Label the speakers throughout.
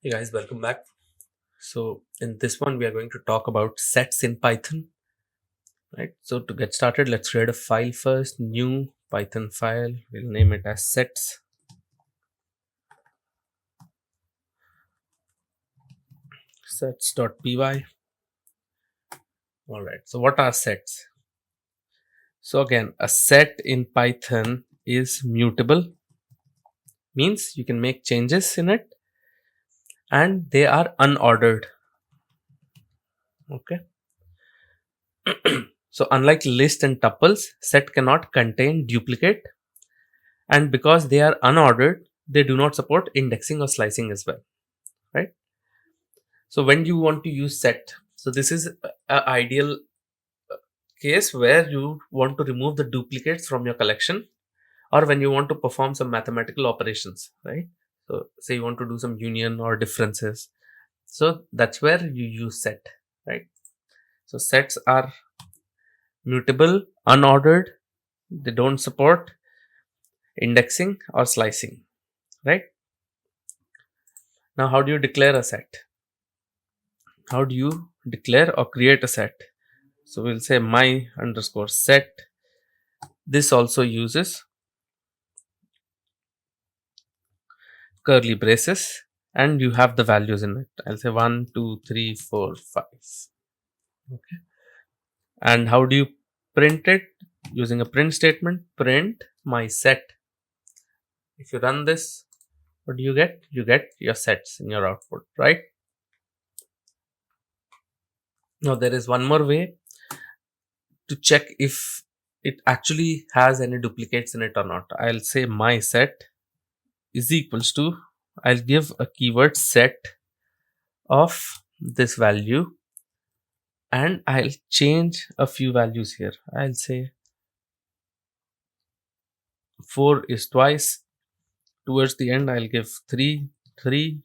Speaker 1: Hey guys, welcome back. So in this one, we are going to talk about sets in Python, right? So to get started, let's create a file first, new Python file. We'll name it as sets, sets.py. All right. So what are sets? So again, a set in Python is mutable, means you can make changes in it, and they are unordered. Okay. So unlike list and tuples, set cannot contain duplicate, and because they are unordered, they do not support indexing or slicing as well, right? So when you want to use set, so this is a ideal case where you want to remove the duplicates from your collection, or when you want to perform some mathematical operations, right? So say you want to do some union or differences, so that's where you use set, right? So sets are mutable, unordered, they don't support indexing or slicing, right? Now how do you declare a set? How do you declare or create a set? So we'll say my underscore set. This also uses curly braces, and you have the values in it. I'll say 1, 2, 3, 4, 5. Okay. And how do you print it? Using a print statement, print my set. If you run this, what do you get? You get your sets in your output, right? Now there is one more way to check if it actually has any duplicates in it or not. I'll say my set is equals to, I'll give a keyword set of this value, and I'll change a few values here. I'll say 4 is twice. Towards the end, I'll give 3, 3,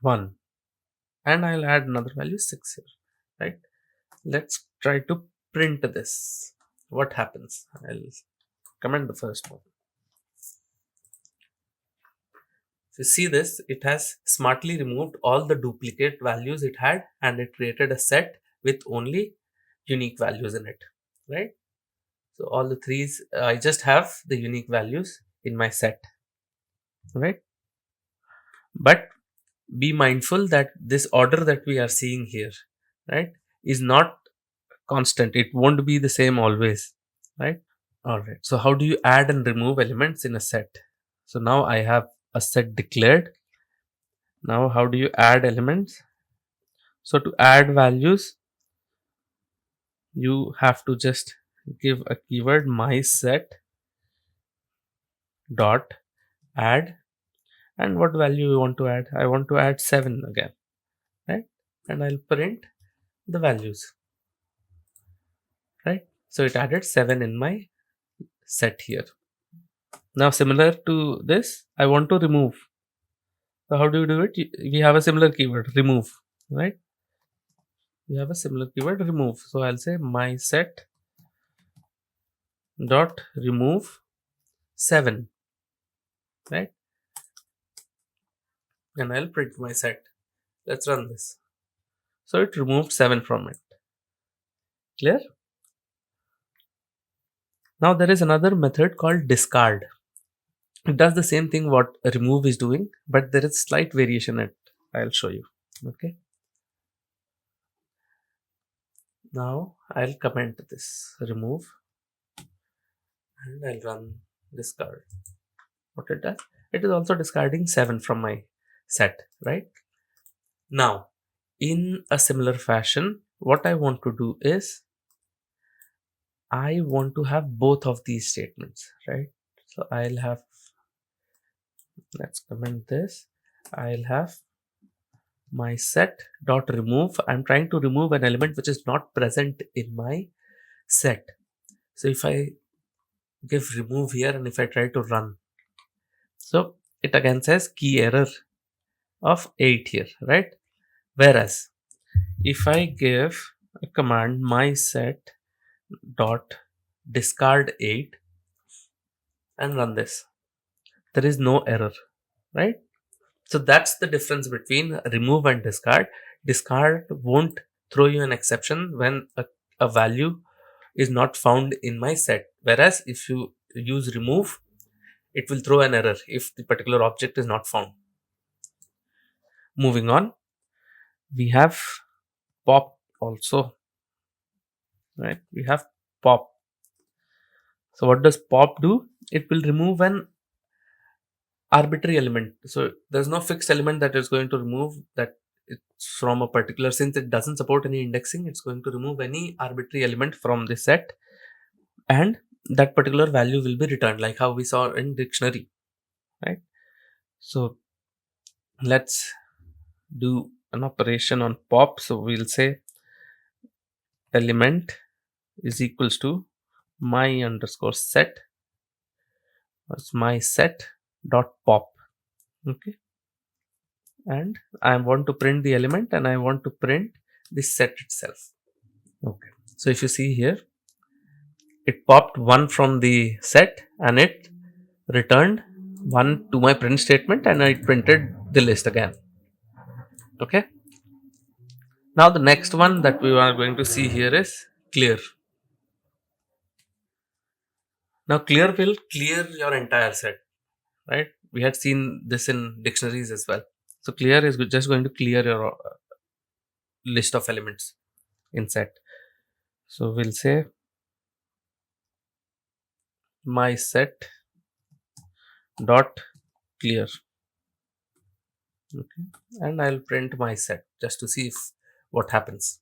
Speaker 1: 1, and I'll add another value 6 here, right? Let's try to print this. What happens? I'll comment the first one. If you see this, it has smartly removed all the duplicate values it had, and it created a set with only unique values in it, right? So all the threes, I just have the unique values in my set, right? But be mindful that this order that we are seeing here, right, is not constant. It won't be the same always, right? All right. So how do you add and remove elements in a set? So now I have a set declared. Now how do you add elements? So to add values, you have to just give a keyword my set dot add, and what value you want to add. I want to add 7 again, right? And I'll print the values, right? So it added 7 in my set here. Now similar to this, I want to remove. So how do you do it? We have a similar keyword remove, right? We have a similar keyword remove. So I'll say my set dot remove 7, right? And I'll print my set. Let's run this. So it removed 7 from it. Clear? Now there is another method called discard. It does the same thing what remove is doing, but there is slight variation in it. I'll show you. Okay. Now I'll comment this remove, and I'll run discard. What it does? It is also discarding 7 from my set, right? Now, in a similar fashion, what I want to do is I want to have both of these statements, right? So I'll have, let's comment this. I'll have my set dot remove. I'm trying to remove an element which is not present in my set. So if I give remove here and if I try to run, so it again says key error of 8 here, right? Whereas if I give a command my set dot discard 8 and run this, there is no error, right? So that's the difference between remove and discard. Discard won't throw you an exception when a value is not found in my set, whereas if you use remove, it will throw an error if the particular object is not found. Moving on, we have pop also, right? We have pop. So what does pop do? It will remove an arbitrary element. So there's no fixed element that is going to remove that it's from a particular, since it doesn't support any indexing, it's going to remove any arbitrary element from the set, and that particular value will be returned, like how we saw in dictionary, right? So let's do an operation on pop. So we'll say element is equals to my underscore set, that's my set dot pop. Okay, and I want to print the element and I want to print the set itself. Okay, so if you see here, it popped 1 from the set and it returned 1 to my print statement, and I printed the list again. Okay, now the next one that we are going to see here is clear. Now clear will clear your entire set, right? We had seen this in dictionaries as well. So clear is just going to clear your list of elements in set. So we'll say my set dot clear. Okay, and I'll print my set just to see if what happens.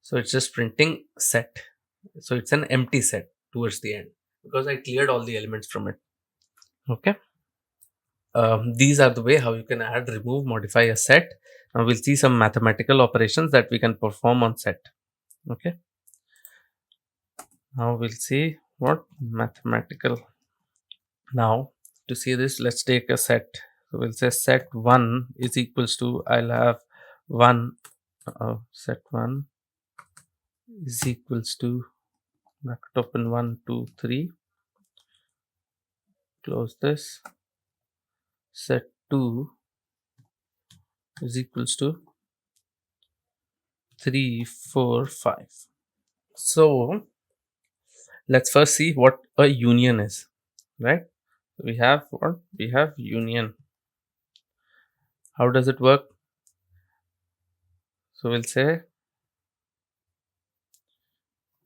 Speaker 1: So it's just printing set. So it's an empty set towards the end because I cleared all the elements from it. Okay. These are the way how you can add, remove, modify a set. Now we'll see some mathematical operations that we can perform on set. Okay. Now we'll see what mathematical. Now to see this, let's take a set. So we'll say set 1 is equals to, I'll have 1, set 1 is equals to, bracket open 1, 2, 3, close this. Set 2 is equals to 3, 4, 5. So let's first see what a union is, right? We have what? We have union. How does it work? So we'll say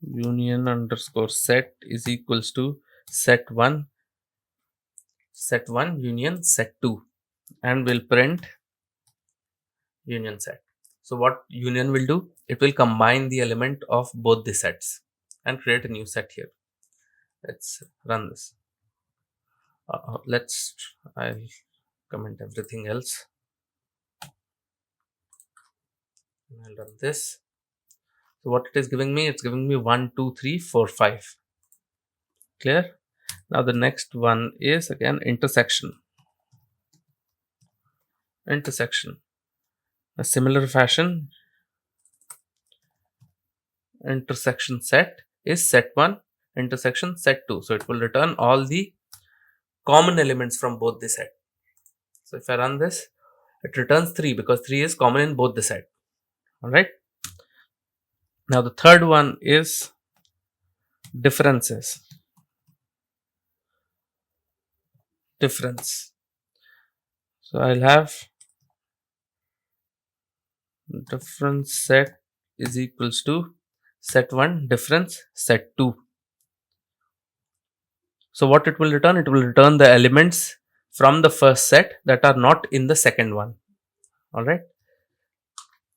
Speaker 1: union underscore set is equals to set 1 union set 2, and we'll print union set. So what union will do? It will combine the element of both the sets and create a new set here. Let's run this. I'll comment everything else. I'll run this. So what it is giving me? It's giving me 1, 2, 3, 4, 5. Clear? Now the next one is again intersection. A similar fashion, intersection set is set 1 intersection set 2. So it will return all the common elements from both the set. So if I run this, it returns 3 because 3 is common in both the set. Alright. Now the third one is differences. Difference. So I'll have difference set is equals to set 1 difference set 2. So what it will return? It will return the elements from the first set that are not in the second one. Alright.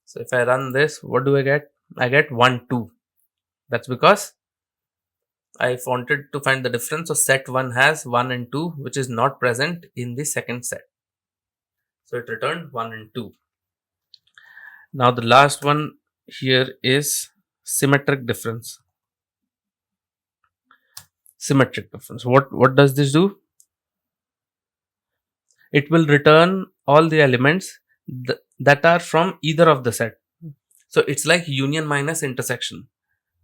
Speaker 1: So if I run this, what do I get? I get 1, 2. That's because I wanted to find the difference. So set 1 has 1 and 2, which is not present in the second set. So it returned 1 and 2. Now the last one here is symmetric difference. Symmetric difference. What does this do? It will return all the elements that are from either of the set. So it's like union minus intersection.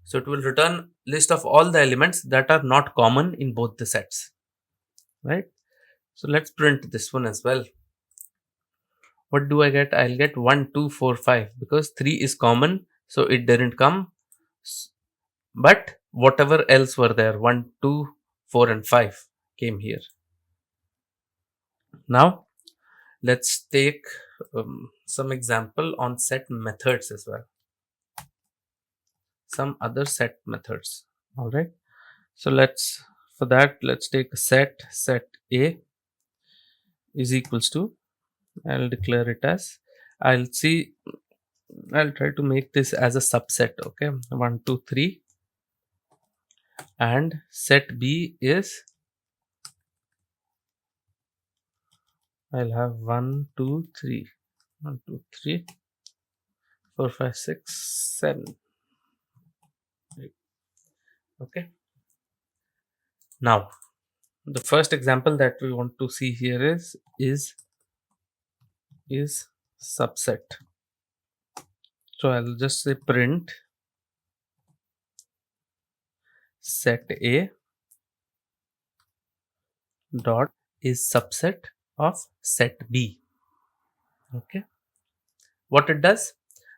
Speaker 1: So it will return list of all the elements that are not common in both the sets, right? So let's print this one as well. What do I get? I'll get 1, 2, 4, 5 because 3 is common, so it didn't come. But whatever else were there, 1, 2, 4 and 5 came here. Now let's take some example on set methods as well. Some other set methods. All right. So let's take a set A is equals to, I'll declare it as, I'll try to make this as a subset. Okay, 1, 2, 3, and set B is, I'll have 1, 2, 3, 1, 2, 3, 4, 5, 6, 7. Okay. Now the first example that we want to see here is subset. So I'll just say print set A dot is subset of set B. Okay. What it does,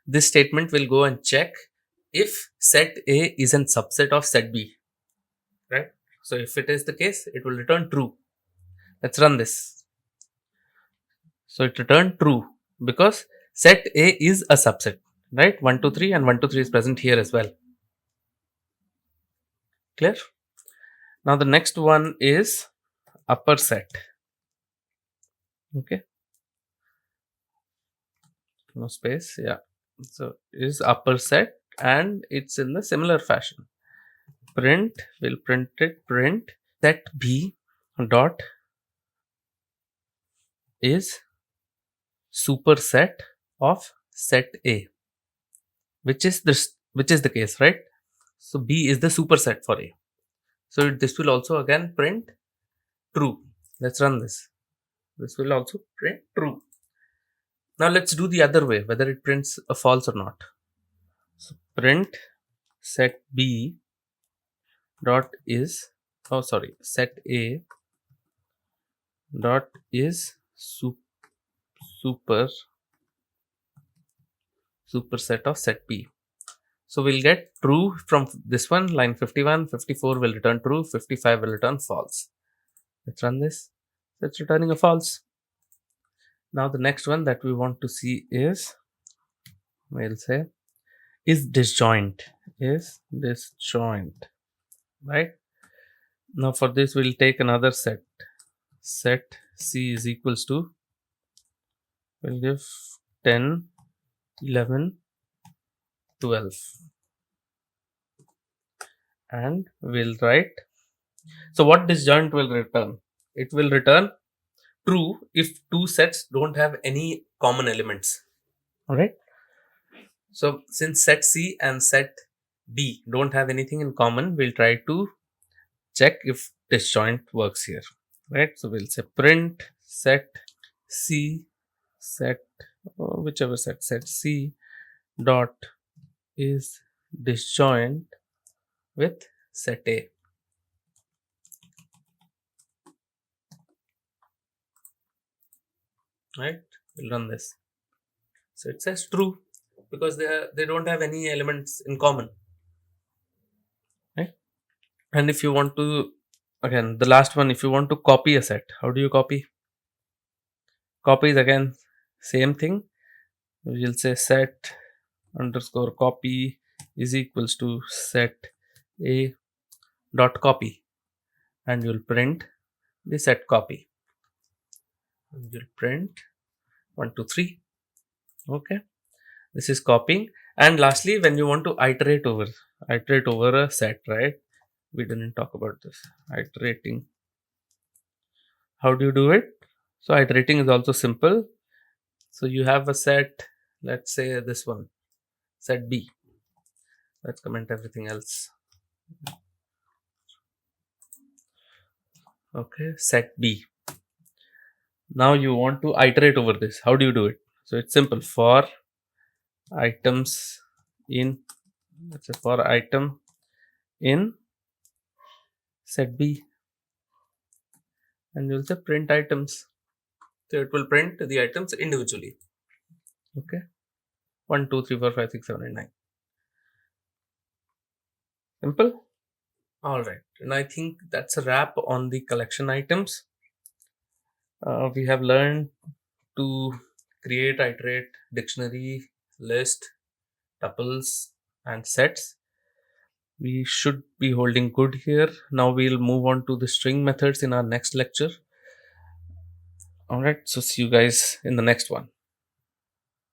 Speaker 1: this statement will go and check if set A is a subset of set B, right? So if it is the case, it will return true. Let's run this. So it returned true because set A is a subset, right? 1, 2, 3 and 1, 2, 3 is present here as well. Clear? Now the next one is upper set. Okay. No space. Yeah. So is upper set and it's in the similar fashion. Print, will print it, print set B dot is superset of set A, which is the case, right? So B is the superset for A. So this will also again print true. Let's run this. This will also print true. Now let's do the other way, whether it prints a false or not. So print set B dot is, set A dot is superset of set B. So we'll get true from this one, line 51, 54 will return true, 55 will return false. Let's run this. It's returning a false. Now the next one that we want to see is, we'll say, is disjoint, right? Now for this we'll take another set C is equals to, we'll give 10, 11, 12, and we'll write. So what disjoint will return? It will return true if two sets don't have any common elements. All right. So since set C and set B don't have anything in common, we'll try to check if disjoint works here, right? So we'll say print set C whichever set C dot is disjoint with set A. Right? We'll run this. So it says true because they don't have any elements in common. Right? And if you want to, again, the last one, if you want to copy a set, how do you copy? Copy is again same thing. We'll say set underscore copy is equals to set A dot copy, and you'll print the set copy. And you'll print 1, 2, 3. Okay, this is copying. And lastly, when you want to iterate over a set, right? We didn't talk about this. Iterating. How do you do it? So iterating is also simple. So you have a set, let's say this one, set B. Let's comment everything else. Okay, set B. Now you want to iterate over this. How do you do it? So it's simple. For items in, let's say for item in set B, and you'll say print items. So it will print the items individually. Okay, 1 2 3 4 5 6 7 8 9. Simple. All right, and I think that's a wrap on the collection items. We have learned to create, iterate dictionary, list, tuples, and sets. We should be holding good here. Now we'll move on to the string methods in our next lecture. All right, so see you guys in the next one.